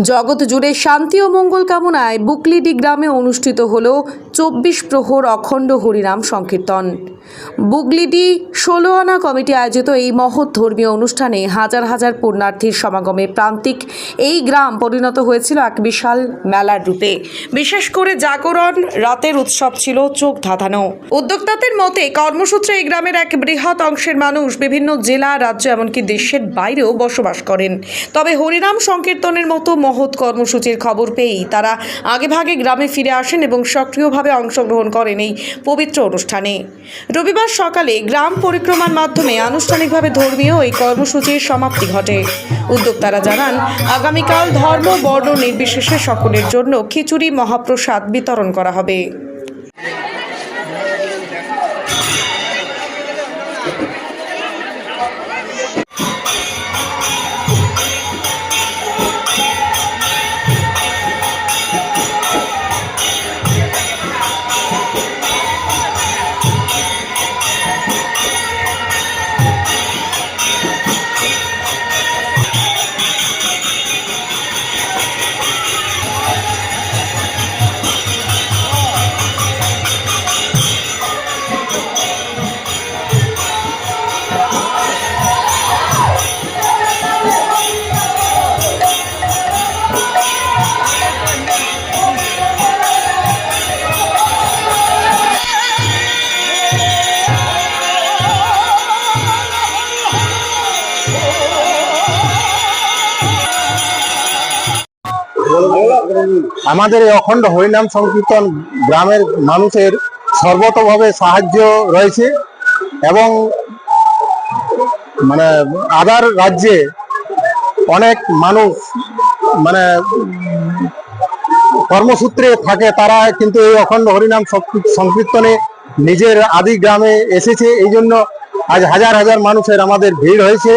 জগৎ জুড়ে শান্তি ও মঙ্গল কামনায় বুকলিডি গ্রামে অনুষ্ঠিত হল 24 প্রহর অখণ্ড হরিনাম সংকীর্তন। বুকলিডি 16 আনা কমিটি আয়োজিত এই মহৎ ধর্মীয় অনুষ্ঠানে হাজার হাজার পুণ্যার্থীর সমাগমে প্রান্তিক এই গ্রাম পরিণত হয়েছিল এক বিশাল মেলার রূপে। বিশেষ করে জাগরণ রাতের উৎসব ছিল চোখ ধাঁধানো। উদ্যোক্তাদের মতে কর্মসূত্রে এই গ্রামের এক বৃহৎ অংশের মানুষ বিভিন্ন জেলা, রাজ্য এমনকি দেশের বাইরেও বসবাস করেন। তবে হরিনাম সংকীর্তনের মতো মহৎ কর্মসূচির খবর পেয়েই তারা আগেভাগে গ্রামে ফিরে আসেন এবং সক্রিয়ভাবে অংশগ্রহণ করেন এই পবিত্র অনুষ্ঠানে। রবিবার সকালে গ্রাম পরিক্রমার মাধ্যমে আনুষ্ঠানিকভাবে ধর্মীয় এই কর্মসূচির সমাপ্তি ঘটে। উদ্যোক্তারা জানান, আগামীকাল ধর্ম বর্ণ নির্বিশেষে সকলের জন্য খিচুড়ি মহাপ্রসাদ বিতরণ করা হবে। আমাদের এই অখণ্ড হরিনাম সংকীর্তন গ্রামের মানুষের সর্বতভাবে সাহায্য রয়েছে এবং আদার রাজ্যে অনেক মানুষ কর্মসূত্রে থাকে, তারা কিন্তু এই অখণ্ড হরিনাম সংকীর্তনে নিজের আদি গ্রামে এসেছে। এই জন্য আজ হাজার হাজার মানুষের আমাদের ভিড় হয়েছে।